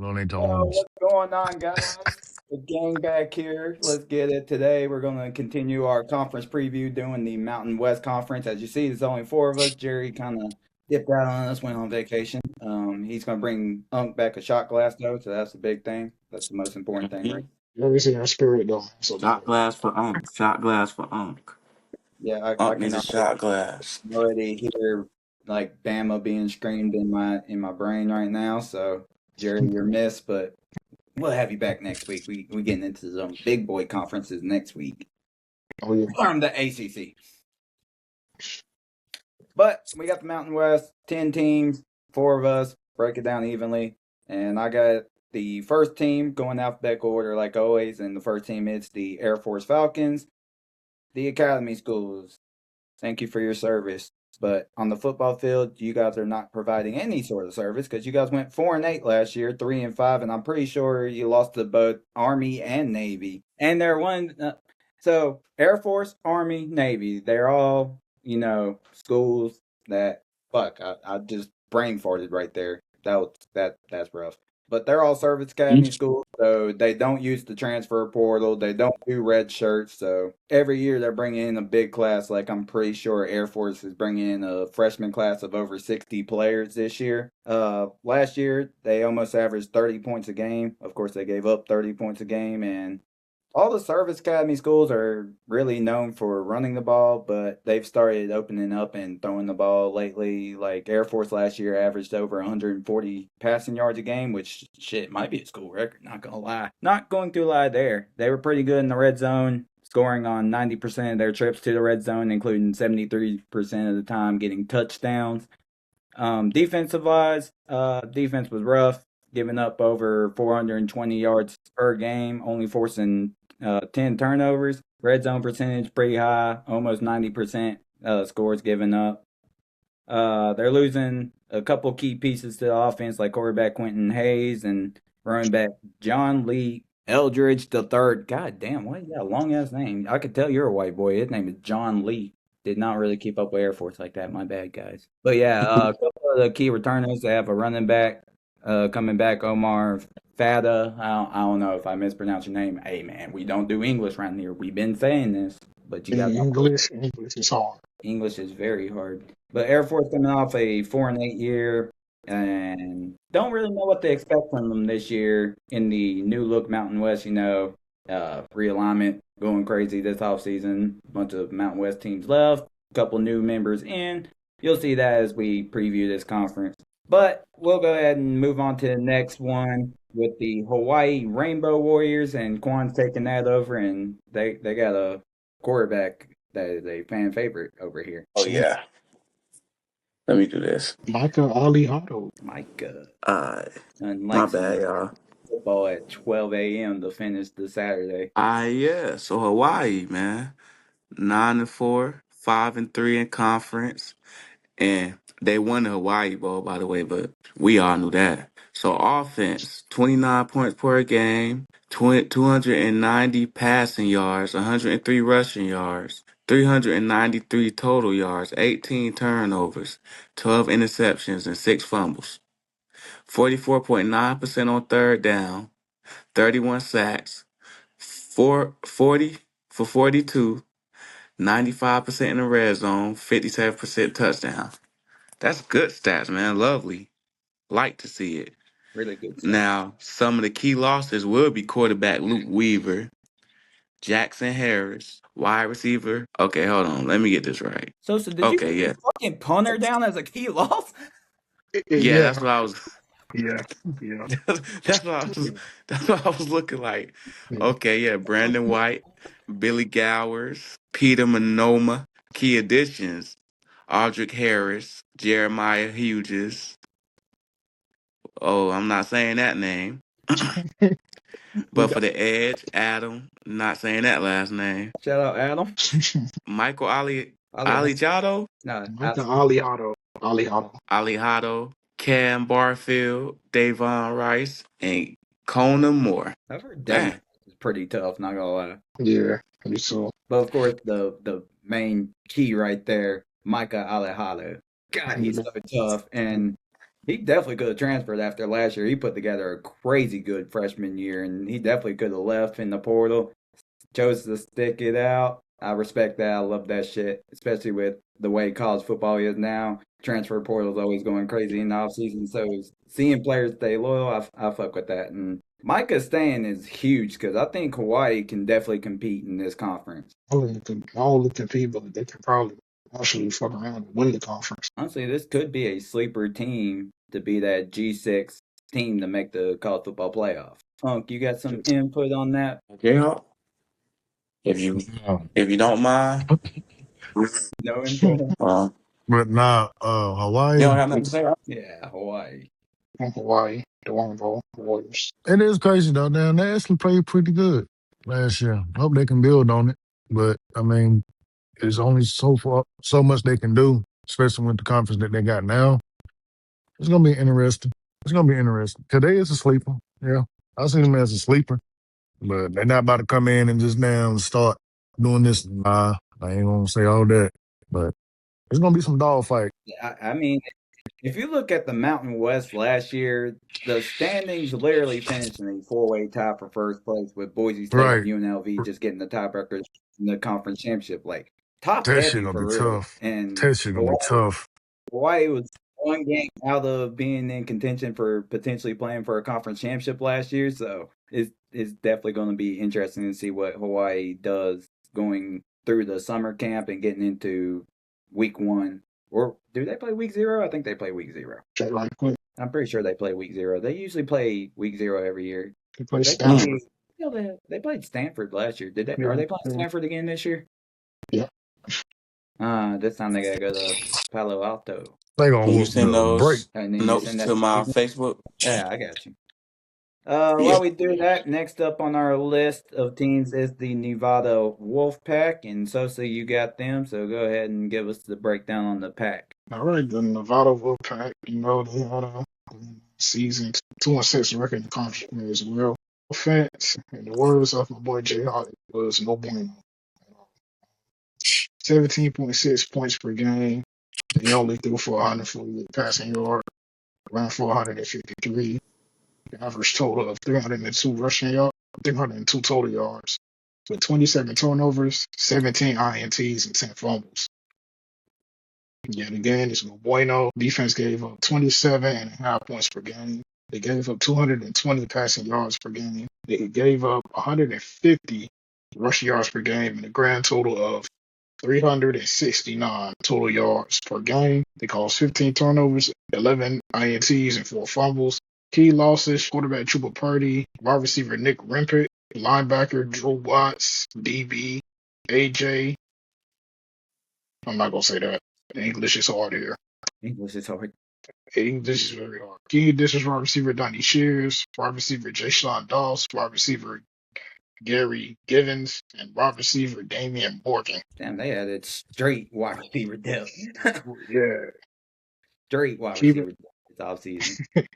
Looney So Tunes. what's going on, guys? The gang back here. Let's get it. Today we're going to continue our conference preview doing the Mountain West Conference. As you see, there's only four of us. Jerry kind of dipped out on us, went on vacation. He's going to bring Unc back a shot glass though, so that's the big thing. That's the most important thing, Mhm. right? Always in our spirit though. So don't Shot worry. glass for Unk. Shot glass for Unk. Yeah, I Unk can needs a shot glass. already hear like Bama being screamed in my brain right now. So Jerry, you're missed, but we'll have you back next week. We getting into some big boy conferences next week Oh yeah. from the ACC. But we got the Mountain West, 10 teams, four of us, break it down evenly. And I got the first team going alphabetical order like always. And the first team is the Air Force Falcons, the Academy Schools. Thank you for your service. But on the football field, you guys are not providing any sort of service because you guys went 4-8 last year, 3-5, and I'm pretty sure you lost to both Army and Navy. And they're one. So Air Force, Army, Navy, they're all schools that fuck. I just brain farted right there. That's rough. But they're all service academy schools, so they don't use the transfer portal. They don't do red shirts. So every year they're bringing in a big class. Like I'm pretty sure Air Force is bringing in a freshman class of over 60 players this year. Last year they almost averaged 30 points a game. Of course, they gave up 30 points a game, and all the service academy schools are really known for running the ball, but they've started opening up and throwing the ball lately. Like Air Force last year averaged over 140 passing yards a game, which shit might be a school record. Not gonna lie, not going to lie there. They were pretty good in the red zone, scoring on 90% of their trips to the red zone, including 73% of the time getting touchdowns. Defensive wise, defense was rough, giving up over 420 yards per game, only forcing 10 turnovers. Red zone percentage pretty high, almost 90% scores given up. They're losing a couple key pieces to the offense, like quarterback Quentin Hayes and running back John Lee Eldridge the third. God damn, why is that a long ass name? I could tell you're a white boy. His name is John Lee. Did not really keep up with Air Force like that. My bad, guys. But yeah, a couple of the key returners. They have a running back coming back, Omar Fada. I don't know if I mispronounced your name. Hey man, we don't do English around here. We've been saying this, but you got English is hard. English is very hard. But Air Force coming off a 4-8 year and don't really know what to expect from them this year in the new look Mountain West, realignment going crazy this offseason. Bunch of Mountain West teams left, a couple new members in. You'll see that as we preview this conference. But we'll go ahead and move on to the next one with the Hawaii Rainbow Warriors, and Quan's taking that over, and they got a quarterback that is a fan favorite over here. Oh yeah. Let me do this. Micah Ali Otto. Micah. Uh, And my like some bad, y'all. football at 12 a.m. to finish the Saturday. Yeah. So Hawaii, man, 9-4, 5-3 in conference, and they won the Hawaii Bowl, by the way. But we all knew that. So offense, 29 points per game, 290 passing yards, 103 rushing yards, 393 total yards, 18 turnovers, 12 interceptions, and 6 fumbles. 44.9% on third down, 31 sacks, 40 for 42, 95% in the red zone, 57% touchdown. That's good stats, man. Lovely. Like to see it. Really good stats. Now, some of the key losses will be quarterback Luke Weaver, Jackson Harris, wide receiver. Okay, hold on. Let me get this right. So did you Okay, put the yeah. fucking punter down as a key loss? Yeah, Yeah, that's what I was yeah, yeah, that's what I was that's what I was looking like. yeah. Okay, yeah, Brandon White, Billy Gowers, Peter Monoma, key additions, Audric Harris, Jeremiah Hughes. Oh, I'm not saying that name. We But for got the edge, Adam, not saying that last name. Shout out Adam. Michael Ali, Ali Jado, no, Micah Ali Otto. Ali Otto. Ali Hado, Cam Barfield, Davon Rice, and Kona Moore. I've heard Dave Man, is pretty tough, not gonna lie. Yeah, me so. But of course, the main key right there, Micah Alejado. God, he's so tough. And He definitely could have transferred after last year. He put together a crazy good freshman year, and he definitely could have left in the portal. Chose to stick it out. I respect that. I love that shit, especially with the way college football is now. Transfer portal is always going crazy in the offseason. So seeing players stay loyal, I fuck with that. And Micah staying is huge because I think Hawaii can definitely compete in this conference. All the people, they can probably actually fuck around and win the conference. Honestly, this could be a sleeper team to be that G6 team to make the college football playoff. Hunk, you got some input on that? Okay, Hawk? If you No. if you don't mind, No input? But nah, you Hawaii, don't have nothing to say, Hawk? Yeah, Hawaii. From Hawaii, the Warrenville Warriors. it is crazy though. Damn, they actually played pretty good last year. Hope they can build on it. But I mean, there's only so much they can do, especially with the conference that they got now. It's gonna be interesting. It's gonna be interesting. Today is a sleeper. Yeah, I see them as a sleeper, but they're not about to come in and just now start doing this. Nah, I ain't gonna say all that. But it's gonna be some dog fight. I mean, if you look at the Mountain West last year, the standings literally finished in a four-way tie for first place with Boise State and Right. UNLV just getting the tiebreakers in the conference championship. Like top That shit heavy gonna for be real. tough. And That shit gonna be Hawaii, tough. Hawaii was one game out of being in contention for potentially playing for a conference championship last year. So it's definitely going to be interesting to see what Hawaii does going through the summer camp and getting into week one. Or do they play week zero? I think they play week zero. Check right quick. I'm pretty sure they play week zero. They usually play week zero every year. They play They play. Stanford. Mm. You know, they played Stanford last year. Did they? Are Yeah, they playing yeah, Stanford again this year? yeah. This time they gotta go to Palo Alto. They gonna Can you whoop send the break. those And then you notes send that to to my me. Facebook? Yeah, I got you. Yeah. While we do that, next up on our list of teams is the Nevada Wolfpack, and Sosa, you got them, so go ahead and give us the breakdown on the pack. All right, the Nevada Wolfpack, they had a season 2-6 record in the conference as well. Offense, in the words of my boy Jay Hawk, was no bueno. 17.6 points per game. They only threw for 148 passing yards, ran for 153, average total of 302 rushing yards, 302 total yards, with 27 turnovers, 17 INTs, and 10 fumbles. Yet again, it's no bueno. Defense gave up 27.5 points per game. They gave up 220 passing yards per game. They gave up 150 rush yards per game and a grand total of 369 total yards per game. They caused 15 turnovers, 11 INTs, and 4 fumbles. Key losses: quarterback Chuba Purdy, wide receiver Nick Rempert, linebacker Drew Watts, DB AJ. I'm not gonna say that. English is hard here. English is hard. English is very hard. Key additions: wide receiver Donnie Shears, wide receiver Jay Sean Doss, wide receiver Gary Givens, and wide receiver Damian Morgan. Damn, they added straight wide receiver depth. Yeah, Straight wide key receiver depth this offseason.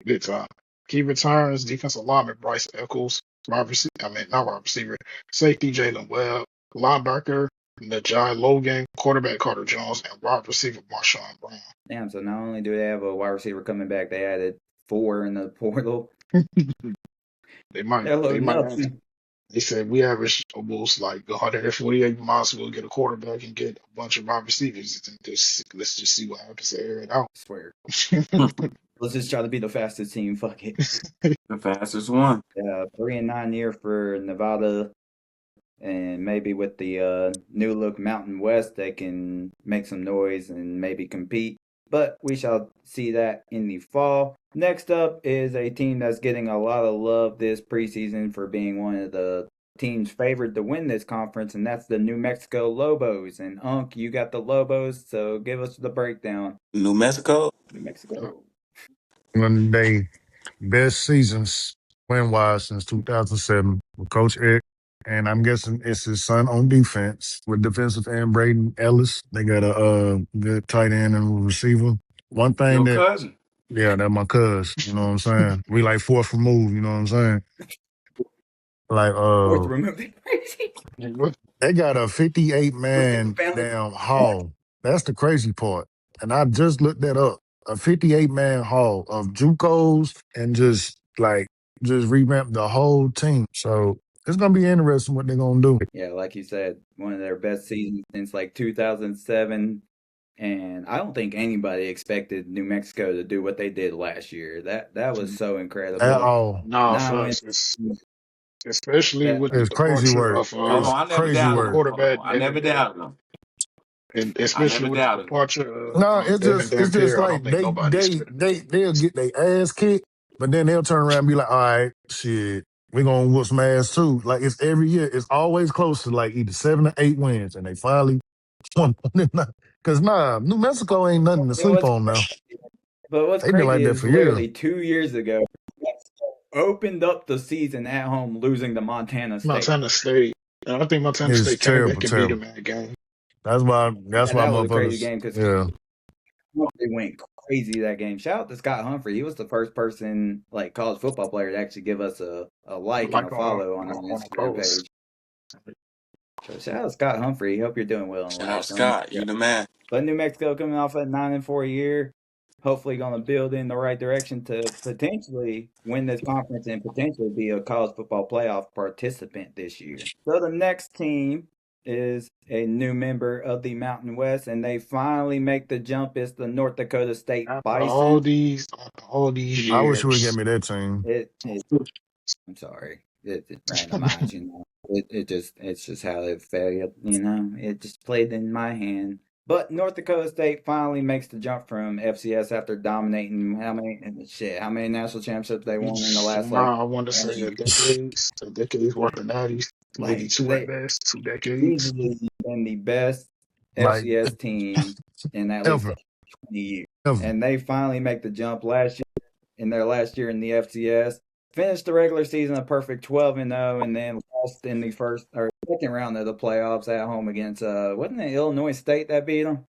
good time. Key returns: defensive lineman Bryce Eccles, wide receiver, not wide receiver, safety Jalen Webb, linebacker Najai Logan, quarterback Carter Jones, and wide receiver Marshawn Brown. Damn, so not only do they have a wide receiver coming back, they added 4 in the portal. They might, They're they loading might up. have. They said we average almost like 148 miles. We'll get a quarterback and get a bunch of wide receivers. And let's just see what happens to air it out. I swear. Let's just try to be the fastest team. Fuck it. The fastest one. 3-9 year for Nevada, and maybe with the new look Mountain West, they can make some noise and maybe compete. But we shall see that in the fall. Next up is a team that's getting a lot of love this preseason for being one of the teams favored to win this conference, and that's the New Mexico Lobos. And Unk, you got the Lobos, so give us the breakdown. New Mexico. New Mexico. One day, best seasons win wise since 2007 with Coach Eck. And I'm guessing it's his son on defense with defensive end Braden Ellis. They got a good tight end and receiver. One thing Your that, cousin. yeah, that's my cuz. You know what I'm saying? We like fourth removed. You know what I'm saying? Like, Fourth remove it crazy. they got a 58 With the man family. damn hall. That's the crazy part. And I just looked that up. a 58-man haul of JUCOs and just revamp the whole team. So it's gonna be interesting what they're gonna do. Yeah, like you said, one of their best seasons since like 2007. And I don't think anybody expected New Mexico to do what they did last year. That was so At incredible. all. Nah, 9 wins. facts. Especially That with the It's crazy departure work. of Hold It's on, I never crazy doubted the him. work. Hold on, quarterback I never Devin, doubted him. and I especially never with the doubted him. departure No, of Devin it's just Dampier, I like don't think nobody expected that. they'll get their ass kicked, but then they'll turn around and be like, all right, shit, we're gonna whoop some ass too. Like it's every year, it's always close to like either 7 or 8 wins, and they finally won. Because New Mexico ain't nothing to it sleep was on now. But what's They've been like crazy that is for years. literally 2 years ago, opened up the season at home, losing to Montana State. Montana State, and I think Montana It's State came back terrible, and beat terrible. them in that game. That's why Yeah, that was a crazy motherfuckers, game because yeah. they went crazy that game. Shout out to Scott Humphrey. He was the first person, like college football player, to actually give us a like and a Like follow on our on a Instagram post. page. So shout out to Scott Humphrey. Hope you're doing well in Shout out life. Scott, you the man. But New Mexico coming off a 9-4 year, hopefully going to build in the right direction to potentially win this conference and potentially be a college football playoff participant this year. So the next team is a new member of the Mountain West, and they finally make the jump. It's the North Dakota State After Bison. all these I wish you would get years, me that team. I'm sorry. It randomized, you know. It's just how it failed, you know. It just played in my hand. But North Dakota State finally makes the jump from FCS after dominating how many national championships they won in the last I want to say a decade's worth of natties, maybe like two at they best, 2 decades. easily been the best Like FCS team in at least ever, 20 years. ever. And they finally make the jump last year in their last year in the FCS. Finished the regular season a perfect 12-0, and then lost in the first or second round of the playoffs at home against wasn't it Illinois State that beat them?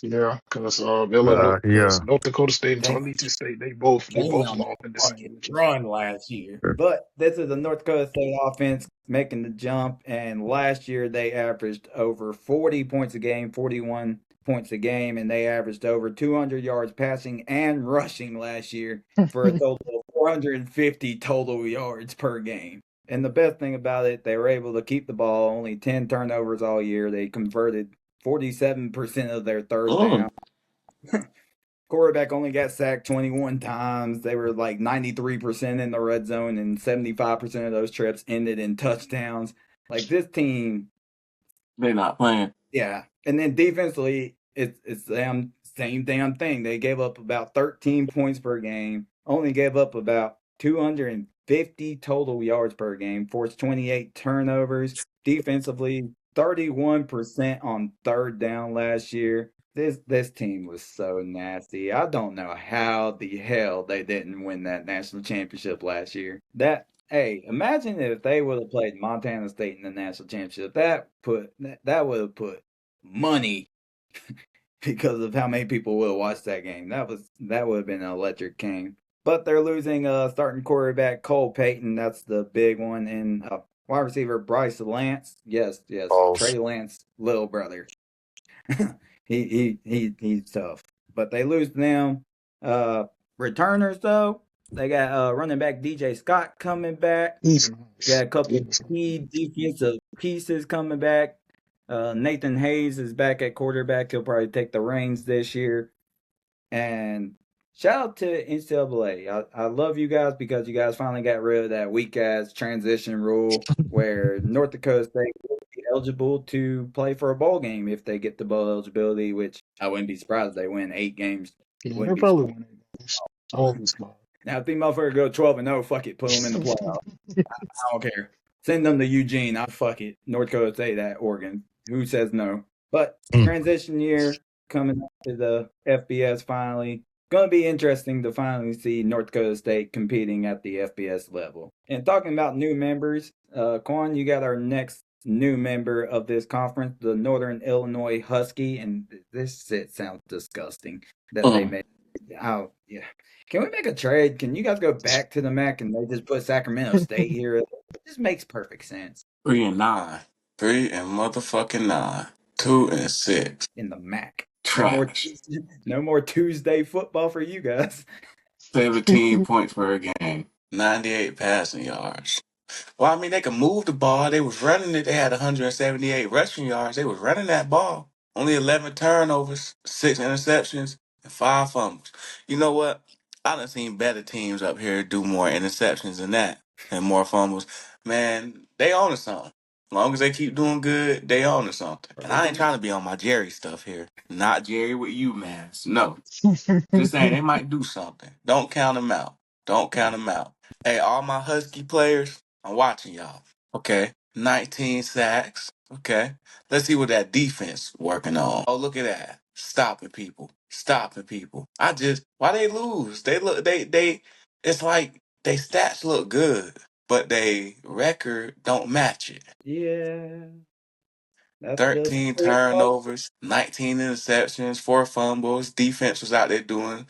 Yeah, because Yeah. North Dakota State and They Tarleton State, they they went both on a lost in the same fucking weekend. run last year. But this is the North Dakota State offense making the jump, and last year they averaged over 40 points a game, 41 points a game, and they averaged over 200 yards passing and rushing last year for a total of 450 total yards per game. And the best thing about it, they were able to keep the ball, only 10 turnovers all year. They converted 47% of their third down. Quarterback only got sacked 21 times. They were like 93% in the red zone, and 75% of those trips ended in touchdowns. Like this team, They not playing. yeah. And then defensively, it's them same damn thing. They gave up about 13 points per game, only gave up about 250 total yards per game, forced 28 turnovers. Defensively, 31% on third down last year. This team was so nasty. I don't know how the hell they didn't win that national championship last year. Hey, imagine if they would have played Montana State in the national championship. That would have put money because of how many people would have watched that game. That would have been an electric game. But they're losing starting quarterback Cole Payton. That's the big one, and wide receiver Bryce Lance. Yes, Balls. Trey Lance, little brother. He's tough. But they lose them. Returners though, they got running back DJ Scott coming back. He's nice. Got a couple He's key defensive pieces coming back. Nathan Hayes is back at quarterback. He'll probably take the reins this year. And shout out to NCAA. I love you guys because you guys finally got rid of that weak ass transition rule where North Dakota State will be eligible to play for a bowl game if they get the bowl eligibility, which I wouldn't be surprised if they win 8 games. Yeah, Wouldn't they're be probably surprised. winning games. I won't be smart. Now, if these motherfuckers go 12-0, fuck it, put them in the playoff. I don't care. Send them to Eugene. I fuck it. North Dakota State at Oregon. Who says no? But transition year coming up to the FBS finally. Going to be interesting to finally see North Dakota State competing at the FBS level. And talking about new members, Quan, you got our next new member of this conference, the Northern Illinois Husky, and this shit sounds disgusting that they made. Oh yeah. Can we make a trade? Can you guys go back to the MAC and they just put Sacramento State here? It just makes perfect sense 3-9. 3 and motherfucking 9. 2-6. in the MAC. Trash. No more Tuesday football for you guys. 17 points per game. 98 passing yards. Well, I mean, they could move the ball. They was running it. They had 178 rushing yards. They was running that ball. Only 11 turnovers, 6 interceptions, and 5 fumbles. You know what? I done seen better teams up here do more interceptions than that and more fumbles. Man, they own to something. As long as they keep doing good, they own to something. And I ain't trying to be on my Jerry stuff here. Not Jerry with you, man. No. Just saying, they might do something. Don't count them out. Don't count them out. Hey, all my Husky players, I'm watching y'all. Okay. 19 sacks. Okay. Let's see what that defense working on. Oh, look at that. Stopping people. Stopping people. Why they lose? It's like they stats look good, but they record don't match it. Yeah. That's the 13 turnovers, 19 interceptions, 4 fumbles. Defense was out there doing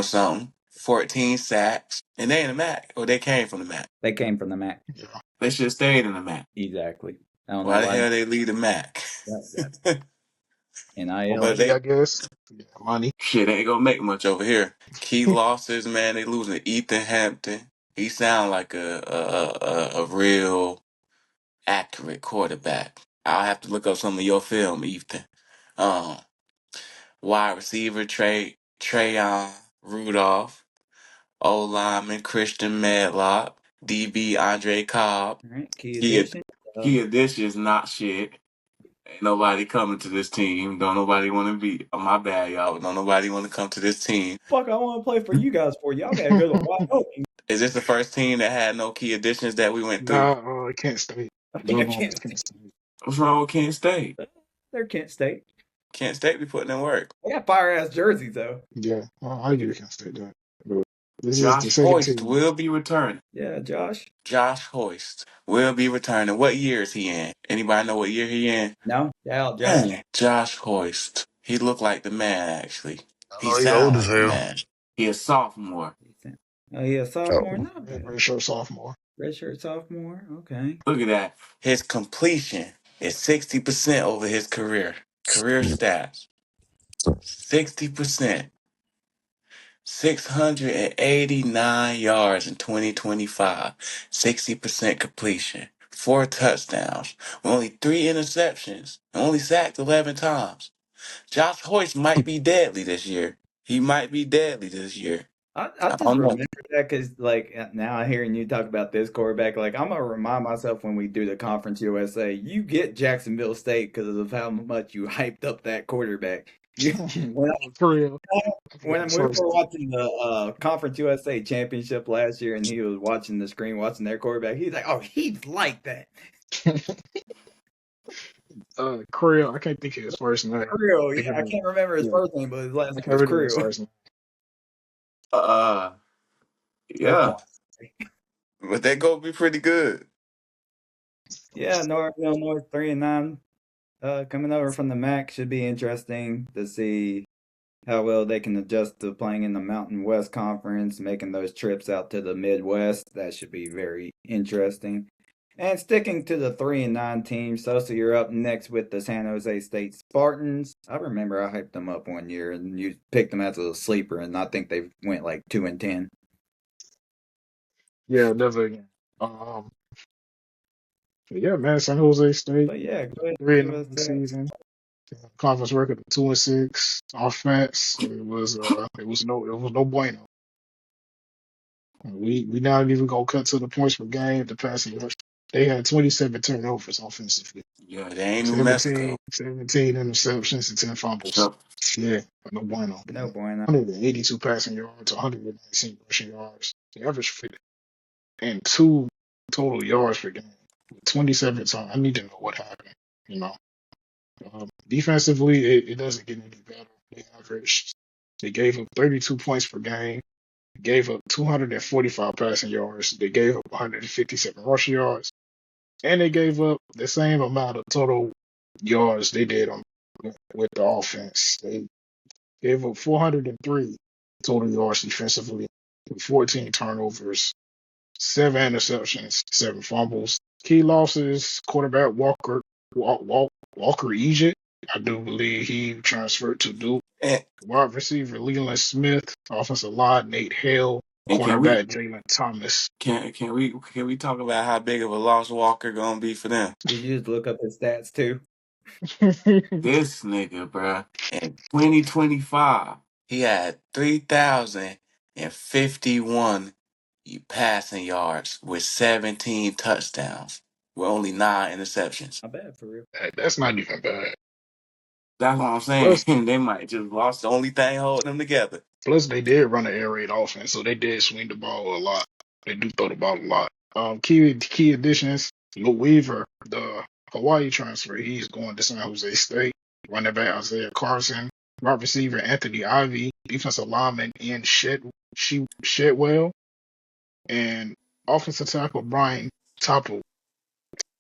something. 14 sacks. And they in the MAC. Or they came from the MAC. They came from the MAC. Yeah. They should have stayed in the MAC. Exactly. I don't Why know the why. hell they leave the MAC? NIL. But Money, I guess. Yeah, money. shit ain't gonna make much over here. Key losses, man. They losing Ethan Hampton. He sound like a real accurate quarterback. I'll have to look up some of your film, Ethan. Um, Wide receiver Trayon Rudolph, O lineman Christian Medlock, DB Andre Cobb. All right. Key Key addition. key addition is not shit. Ain't nobody coming to this team. Don't nobody want to be. Oh, my bad, y'all. Don't nobody want to come to this team. Fuck, I want to play for you guys for y'all gotta go to Wyoming. Is this the first team that had no key additions that we went through? Nah, Kent State. Yeah, Going on with Kent State. What's wrong with Kent State? They're Kent State. Kent State be putting in work. They got fire ass jerseys though. Yeah, I give Kent State that. But this is the Josh second Hoist team. will be returning. Yeah, Josh. Josh Hoist will be returning. What year is he in? Anybody know what year he in? No, yeah, Josh. Man, Josh Hoist. He looked like the man, actually. He Oh, he old sound as like the hell. man. He a sophomore. Oh, yeah, sophomore. Oh. Not bad. Redshirt sophomore. Redshirt sophomore. Okay. Look at that. His completion is 60% over his career. Career stats. 60%. 689 yards in 2025. 60% completion. 4 touchdowns. With only 3 interceptions. Only sacked 11 times. Josh Hoist might be deadly this year. He might be deadly this year. I I just don't know. remember that because, like, now hearing you talk about this quarterback, like, I'm gonna remind myself when we do the Conference USA, you get Jacksonville State because of how much you hyped up that quarterback. For real. When we were watching the Conference USA championship last year, and he was watching the screen, watching their quarterback, he's like, "Oh, he's like that." Creel, I can't think of his first name. Creel, yeah, I can't remember his first name, but his last name was Creel. Yeah. But that go be pretty good. Yeah, North Illinois 3-9. Coming over from the MAC should be interesting to see how well they can adjust to playing in the Mountain West Conference, making those trips out to the Midwest. That should be very interesting. And sticking to the 3-9 team, Sosa, you're up next with the San Jose State Spartans. I remember I hyped them up one year, and you picked them as a sleeper, and I think they went like 2-10. Yeah, never again. Yeah, man, San Jose State. But yeah, go ahead. 3-9 season. Conference record of 2-6. Offense, it was no bueno. We not even gonna cut to the points per game. The passing rush, they had 27 turnovers offensively. Yeah, they ain't New Mexico. 17 interceptions and 10 fumbles. Yep. Yeah, no bueno. No bueno. 182 passing yards, 119 rushing yards. The average fit and 2 total yards per game. 27 times. I need to know what happened. Defensively, it doesn't get any better. They gave up 32 points per game. Gave up 245 passing yards. They gave up 157 rushing yards. And they gave up the same amount of total yards they did with the offense. They gave up 403 total yards defensively, with 14 turnovers, 7 interceptions, 7 fumbles. Key losses: quarterback Walker Egypt I do believe he transferred to Duke. And, Wide receiver Leland Smith, offensive line Nate Hale, and cornerback Jalen Thomas. can we talk about how big of a loss Walker gonna be for them? Did you just look up his stats too? This nigga, bruh, in 2025, he had 3,051 passing yards with 17 touchdowns with only 9 interceptions. Not bad for real. That's not even bad. That's what I'm saying. Plus, They might just lost the only thing holding them together. plus they did run an air raid offense, so they did swing the ball a lot. They do throw the ball a lot. Key additions: Lou Weaver, the Hawaii transfer, he's going to San Jose State. Running back Isaiah Carson, wide receiver Anthony Ivy, defensive lineman Ian Shedwell, and offensive tackle Brian Topple.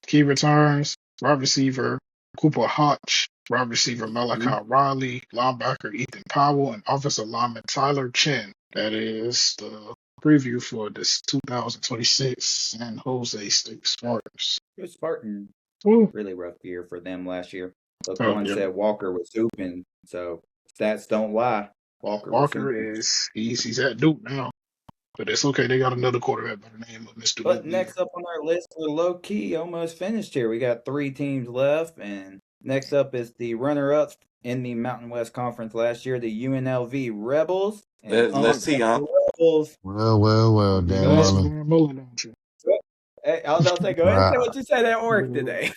Key returns: wide receiver Cooper Hodge, wide receiver Malachi Riley, linebacker Ethan Powell, and offensive lineman Tyler Chin. That is the preview for this 2026 San Jose State Spartans. It was Spartan. Woo. Really rough year for them last year. Look, Oh, one yeah. said Walker was hooping, so stats don't lie. Walker was Walker hooping. he's at Duke now, but it's okay. They got another quarterback by the name of Mr. But Luke next up on our list, we're low key almost finished here. We got 3 teams left, and next up is the runner-ups in the Mountain West Conference last year, the UNLV Rebels. And Let's see, the Rebels. Well, You Dan Go got ahead. some Mullen. Van Mullen, don't you? Hey, I was about to say, go ahead and say what you said at work today.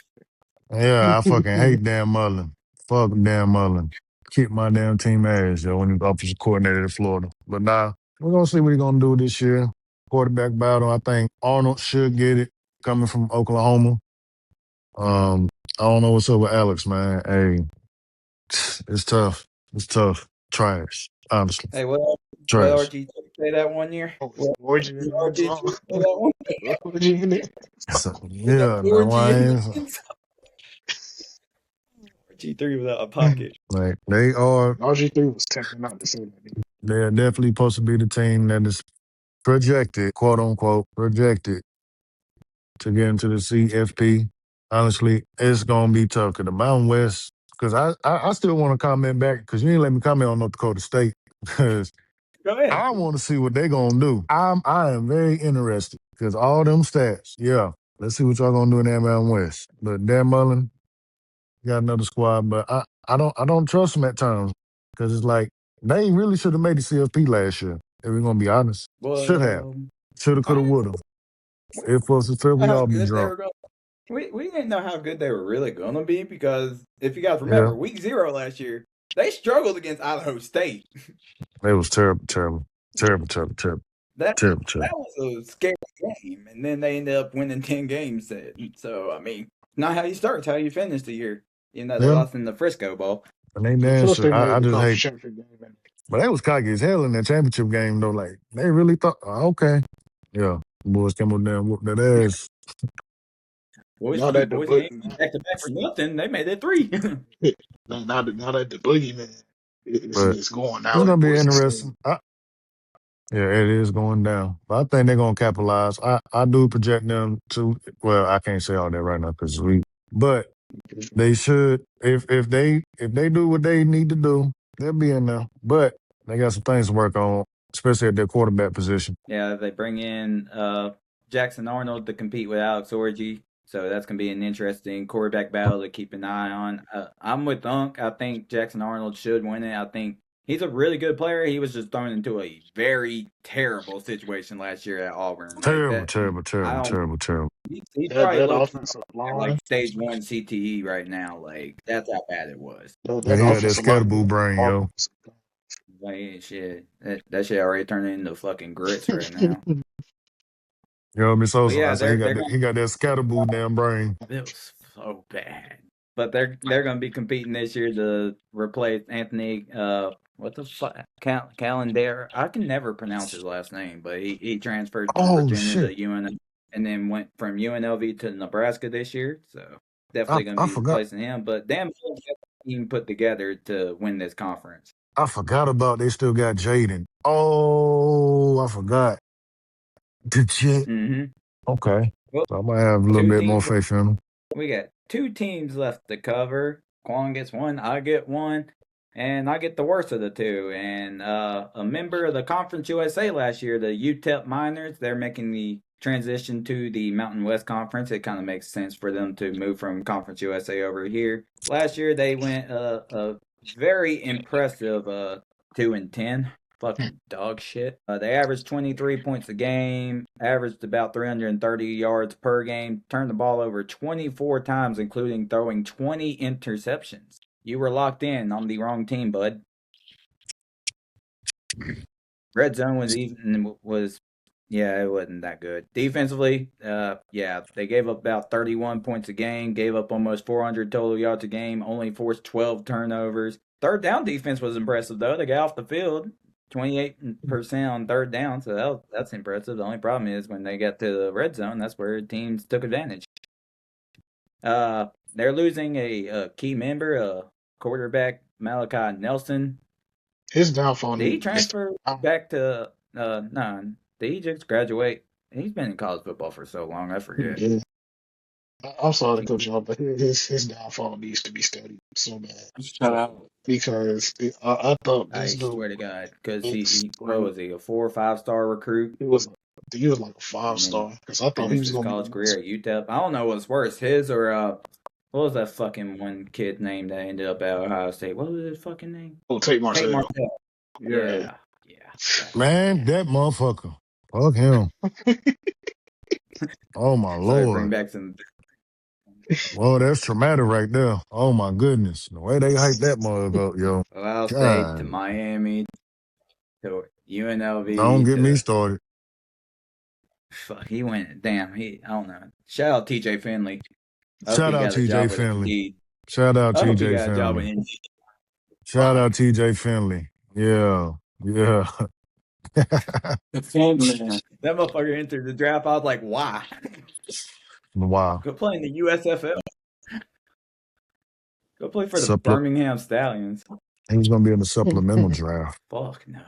Yeah, I fucking hate Dan Mullen. Fuck Dan Mullen. Kick my damn team ass, yo, when he was offensive coordinator at Florida. But nah, we're gonna see what he's gonna do this year. Quarterback battle. I think Arnold should get it coming from Oklahoma. I don't know what's up with Alex, man. Hey, it's tough. It's tough. Trash. Honestly. Hey, what Trash. RG3 say that one year? Oh, What origin in them RG3 song. say that one? Origin in it. So, We got yeah, man. 4G in Why? the RG3 without a pocket. Like they are. RG3 was tempting out to say that. They're definitely supposed to be the team that is projected, quote unquote, projected to get into the CFP. Honestly, it's gonna be tough because the Mountain West. Because I still want to comment back because you didn't let me comment on North Dakota State because Go ahead. I want to see what they're gonna do. I am very interested because all them stats. Yeah, let's see what y'all gonna do in that Mountain West. But Dan Mullen got another squad, but I don't trust them at times because it's like they really should have made the CFP last year. If we're gonna be honest, should have, Well, should have, could I have, would have. If it was a fair, don't we know how all be good they drunk. were going. We didn't know how good they were really going to be because if you guys Yeah, remember, week 0 last year, they struggled against Idaho State. it was terrible, terrible, terrible, terrible, terrible, That terrible, terrible. was a scary game, and then they ended up winning 10 games. So I mean, not how you start, it's how you finish the year. You know, they Yeah, lost in the Frisco Bowl. and they And damn plus, they sure. made I the just conference hate, championship game. And but they was cocky as hell in that championship game though. Like they really thought, okay, yeah, boys came up there and whooped that ass. Boys, now that the boys book, ain't back to back for nothing. They made it 3. now that the boogeyman But is going it's out gonna in be Boise State. interesting. Yeah, it is going down. But I think they're gonna capitalize. I do project them to well, I can't say all that right now because but they should if they do what they need to do, they'll be in there. But they got some things to work on, especially at their quarterback position. Yeah, they bring in Jackson Arnold to compete with Alex Orji. So that's going to be an interesting quarterback battle to keep an eye on. I'm with Unk. I think Jackson Arnold should win it. I think he's a really good player. He was just thrown into a very terrible situation last year at Auburn. Like Terrible, that, terrible, I terrible, don't. terrible, terrible. He's That probably that low key offensive at like line, stage 1 CTE right now. Like that's how bad it was. Yeah, that he got that offensive line scatterboo got brain, yo. Arkansas. Like shit, that shit already turned into fucking grits right now. You know what I mean? So But I yeah, say he got they're that going. he got that scatterboo damn brain. It was so bad. But they're going to be competing this year to replace Anthony. What the fuck? Calendar. I can never pronounce his last name, but he transferred from Oh Virginia shit. to UNLV and then went from UNLV to Nebraska this year. So I, definitely going to I be forgot replacing him. But damn, team put together to win this conference. I forgot about they still got Jaden. Oh, I forgot. The J Mm-hmm. Okay. Well, So I might have a little two bit more teams. faith in him. We got 2 teams left to cover. Quan gets one, I get one, and I get the worst of the two. And a member of the Conference USA last year, the UTEP Miners, they're making the transition to the Mountain West Conference. It kind of makes sense for them to move from Conference USA over here. Last year they went a very impressive 2-10. Fucking dog shit. They averaged 23 points a game, averaged about 330 yards per game, turned the ball over 24 times, including throwing 20 interceptions. You were locked in on the wrong team, bud. Red zone was yeah, it wasn't that good. Defensively, yeah, they gave up about 31 points a game, gave up almost 400 total yards a game, only forced 12 turnovers. Third down defense was impressive though. They got off the field 28% on third down, so that's impressive. The only problem is when they got to the red zone, that's where teams took advantage. They're losing a key member, quarterback Malachi Nelson. His downfall. Did he transfer back to no? Did he just graduate? He's been in college football for so long, I forget. Yeah. I'm sorry to cut you off, but his downfall needs to be studied so bad. Shut up. Because I thought I this dude swear to God, because was what was he, a 4 or 5-star recruit? he was like a And then 5-star because I thought he finished was his gonna be college the career best. at UTEP. I don't know what's worse, his or what was that fucking one kid name that ended up at Ohio State? What was his fucking name? Oh, Tate Tate Martell. Martell. Yeah. Yeah. Man, that motherfucker. Fuck him. Oh my Sorry, bring lord. back some. Well, that's traumatic right there. Oh my goodness. The way they hype that mother up, yo. Ohio State to God. Miami to Don't UNLV get me to started. fuck. He went. Damn. I don't know. Shout out TJ Finley. I hope Shout he out got a TJ job with Finley. Indeed. Shout out I hope he TJ got a job with Finley. Indeed. Shout out Fuck. TJ Finley. Yeah. Yeah. The family. That motherfucker entered the draft. I was like, why? Wow. Go play in the USFL. Go play for the Supple- Birmingham Stallions. he was gonna be in the supplemental draft. Fuck no.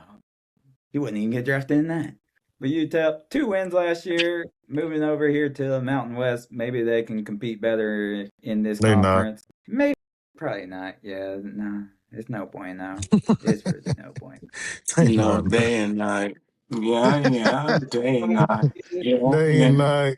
He wouldn't even get drafted in that. But UTEP, 2 wins last year. Moving over here to the Mountain West, maybe they can compete better in this They not. conference. Maybe, probably not. Yeah, no, it's no point now. It's really no point. They No, not. day and night. Yeah, day and night. Yeah, Day yeah. and night.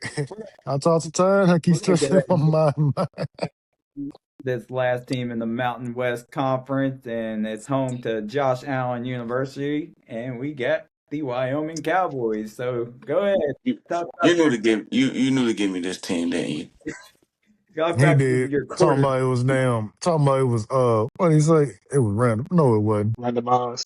I talk to time. I keep We're gonna stressing go my mind. this last team in the Mountain West Conference, and it's home to Josh Allen University, and we got the Wyoming Cowboys. So go ahead, You, talk you about knew to give you knew to give me this team, didn't you? talk He about did. your Talking quarter. about it was damn. Talking about it was what did he say? It was random. No, it wasn't. Randomized.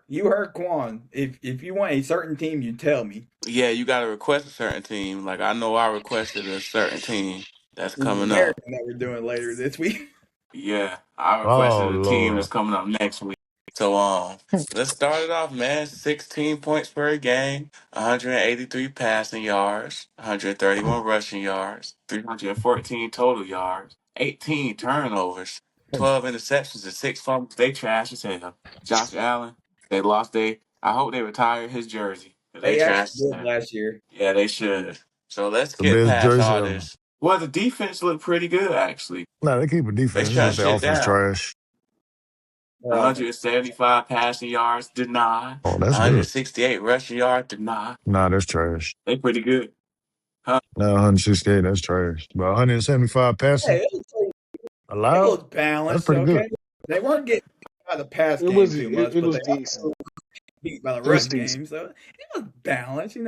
You heard Quan. If you want a certain team, you tell me. Yeah, you got to request a certain team. Like I know I requested a certain team that's This is coming up. American that we're doing later this week. Yeah, I Oh requested a team that's Lord. coming up next week. So let's start it off, man. 16 points per game, 183 passing yards, 131 rushing yards, 314 total yards, 18 turnovers, 12 interceptions, and 6 fumbles. They trash as hell. Josh Allen, they lost. I hope they retire his jersey. They They actually trash as did hell. last year. Yeah, they should. So let's The get best past jersey all ever. this. Well, the defense looked pretty good actually. Nah, they keep a They defense. It's shut just their shit offense down. trash. 175 passing yards, denied. Oh, that's good. 168 rushing yards, denied. Nah, that's trash. They pretty good. No, 168, that's trash. But 175 passing Hey, it allowed, was that's balanced. pretty good. Okay, they weren't getting beat by the pass It game was too much, it but was they decent. also beat by the It was run decent. game. So it was balanced.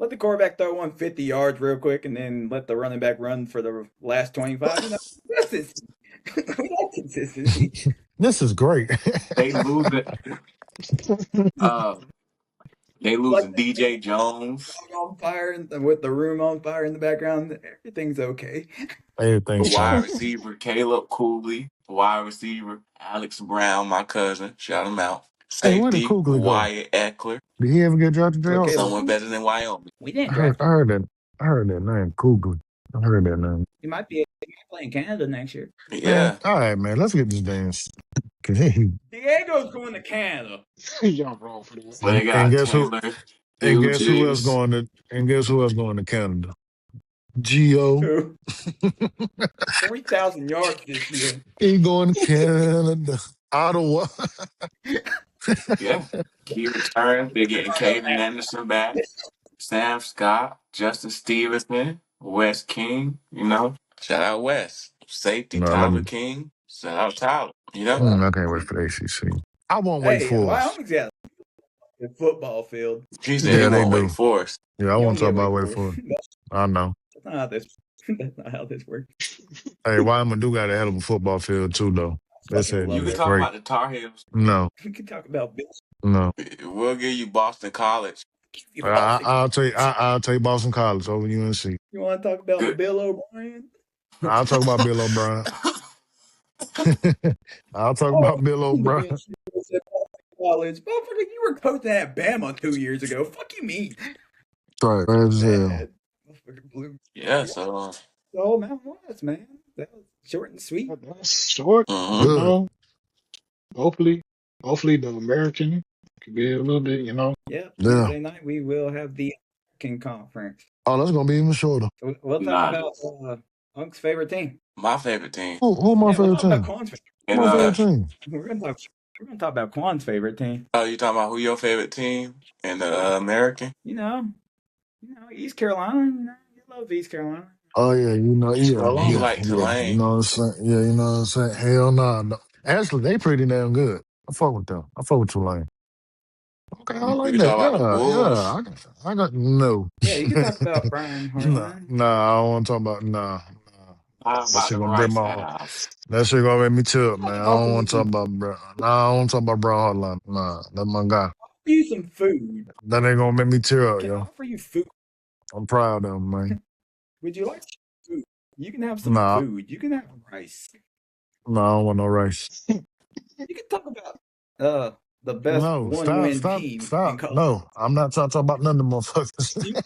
Let the quarterback throw 150 yards real quick, and then let the running back run for the last 25. That's it. That's consistency. This is great. They lose it. They Like losing DJ Jones. on fire and with the room on fire in the background, everything's okay. Everything's Wide fine. receiver Caleb Cooley. Wide receiver Alex Brown, my cousin. Shout him out. Hey, where did Safety Kugler go? Wyatt Eckler. Did he ever get drafted to What Jayhawks? Caleb? Someone better than Wyoming. We I didn't heard, draft I him. heard that. I heard that name, Kugler. I heard that name. He might play in Canada next year. Man, Yeah. all right, man. Let's get this dance. Cause Diego's going to Canada. Y'all wrong for that. They and got guess who? Taylor And guess who else Hughes. going to? And guess who else going to Canada? Geo. Who? 3,000 yards this year. He going to Canada. Ottawa. Yeah. He returned. They're getting Caden Anderson back, Sam Scott, Justin Stevenson, Wes King, you know. Shout out Wes. Safety, No, let Tyler me. King. Shout out Tyler, you know. Uh, I can't wait for the ACC. I want Wake hey, and Forest. Wyoming's got a football field. He said he Yeah, they want Wake do. Forest. Yeah, I You want don't to talk get about Wake Wake Forest. Forest. I know. That's not how this. That's not how this works. Hey, Wyoming do got a hell of a football field too, though. I They fucking said You love can that. talk great. about the Tar Heels. No, We can talk about Bill. no. We'll give you Boston College. You Boston. I'll take Boston College over UNC. You want to talk about Good. Bill O'Brien? I'll talk about Bill O'Brien. I'll talk Oh, about Bill to O'Brien. be a college. Motherfucker, you were coaching at Bama 2 years ago. Fuck you mean? Right, as hell. Man, motherfucker blew. Yeah, Yeah, so the whole Mountain West, man. That was short and sweet. That's short, you Good. know. Hopefully, the American could be a little bit, you know. Yeah, Yeah. Wednesday night we will have the American Conference. Oh, that's gonna be even shorter. We'll talk nah, about Unk's favorite team. my favorite team. Who my Yeah, we'll favorite talk about team? Quan's favorite. Who And my favorite team? We're gonna talk about Quan's favorite team. oh, you talking about who your favorite team in the American? East Carolina. You love East Carolina. Oh yeah, You Carolina. like You Tulane? know what I'm saying? Yeah, you know what I'm saying? Hell nah, no. Actually, they pretty damn good. I fuck with them. I fuck with Tulane. Okay, I You like can talk that. about the Yeah, yeah. Bulls. I got no. Yeah, you can talk about Brian Hartline. Nah, I don't want to talk about nah. How That about shit the gonna break Rice my heart. House? That shit gonna make me chill, I'm about man. to I offer don't you want to talk some, about bro. Nah, I don't want to talk about Brown Hotline. Nah, that's my guy. food. That ain't gonna make me tear up, Can I yo. offer you food? I'm proud of him, man. Would you like some food? You can have some Nah, food. You can have rice. nah, I don't want no rice. You can talk about the best No, one-win team in stop. college. No, I'm not trying to talk about none of them motherfuckers. You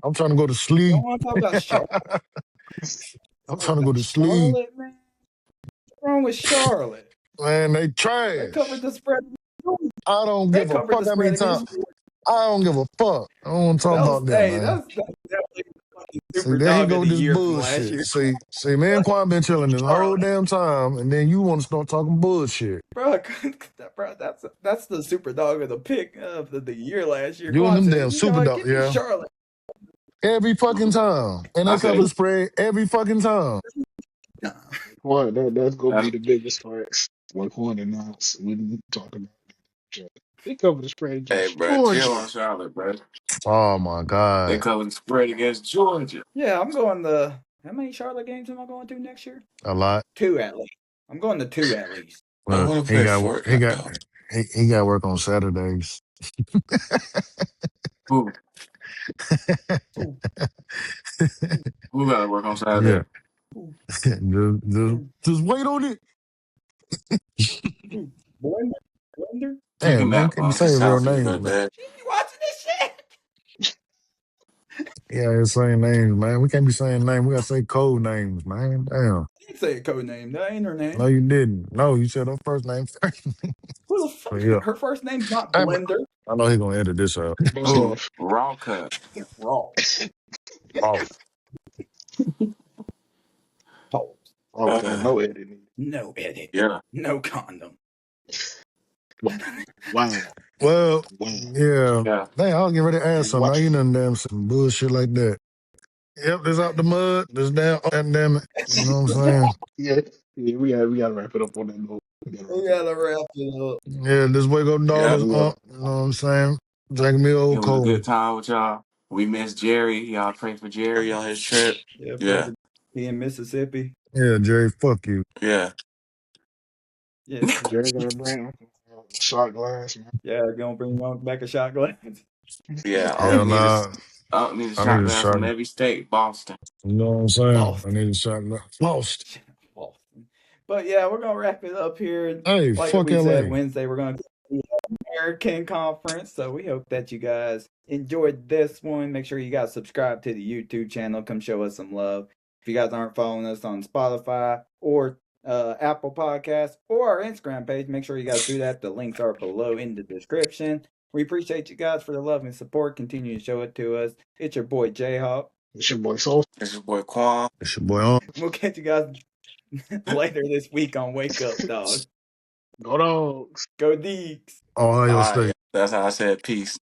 I'm trying to go to don't sleep. want to talk about Charlotte. I'm Talk trying to go about to sleep. Charlotte, man. What's wrong with Charlotte? Man, they They covered trash. the spread. I don't They give a covered fuck the how many spread against. times. I don't give a fuck. I don't want to talk about them, man. That's definitely the fucking See, super there he dog go of with the this year from last bullshit. year. See, me and Quan been chilling this whole Charlotte, damn time, and then you want to start talking bullshit. bro, bro, that's the super dog of the pick of the year last year. You and Quan them said, damn you know super what, dog, give me yeah. Charlotte. Every fucking time. And they cover Okay. the spread every fucking time. Nah. Well, that's gonna be Um, the biggest flex. Like one announced when we talk about it. They cover the spread hey, against bro, chill Georgia. on Charlotte, bro. Oh my They God. covered the spread against Georgia. Yeah, I'm going to. How many Charlotte games am I going to next year? A lot. Two at least. I'm going to two at least. I Well, want to play Fortnite though. he got work on Saturdays. Who Ooh, who got to work on Yeah. Saturday? ooh, ooh, Just wait on it. ooh. Blender, blender. Take a Damn, man, nap, can't be bro. Get saying real south of you, names, good man. dad. She be watching this shit. Yeah, it's saying names, man. We can't be saying names. We gotta say code names, man. Damn. You didn't say a code name. That ain't her No, name. you didn't. No, you said her first name first. Who the But fuck? yeah. Her first name's not Hey, man, Blender. I know he gonna edit this out. Most Who? off. Raw cut. Raw. Oh, Pause. Okay, Uh, no editing. No edit. yeah. No condom. Wow. well, Wow. yeah. Yeah. Dang, I'll get ready to ask And something. Now watch you done damn some bullshit like that. Yep, this out the mud. This damn it. You know what I'm saying? yeah, we gotta wrap it up on that note. We gotta We wrap it up. gotta wrap it up. Yeah, this way go Yeah. daughters We up. gotta You know what I'm saying? Drinking me It old was a cold. good time with y'all. We miss Jerry. Y'all pray for Jerry on his trip. Yeah, Yeah. brother. He in Mississippi. Yeah, Jerry, fuck you. Yeah. Yeah, Jerry gotta bring a shot glass, man. yeah. Gonna bring on back a shot glass. Yeah. Hell nah. Unc need a I need shot a glass shot. from every state. Boston. You know what I'm saying? I Boston. need a shot. Lost. Boston. But yeah, we're gonna wrap it up here. Hey, Like fuck we said, LA. Wednesday we're gonna the American Conference. So we hope that you guys enjoyed this one. Make sure you guys subscribe to the YouTube channel. Come show us some love. If you guys aren't following us on Spotify or Apple Podcasts or our Instagram page, make sure you guys do that. The links are below in the description. We appreciate you guys for the love and support. Continue to show it to us. It's your boy Jayhawk. It's your boy Soul. It's your boy Quan. It's your boy on. We'll catch you guys later this week on Wake Up, Dog. Go Dogs. Go Deeks. Ohio All State. right, that's how I said peace.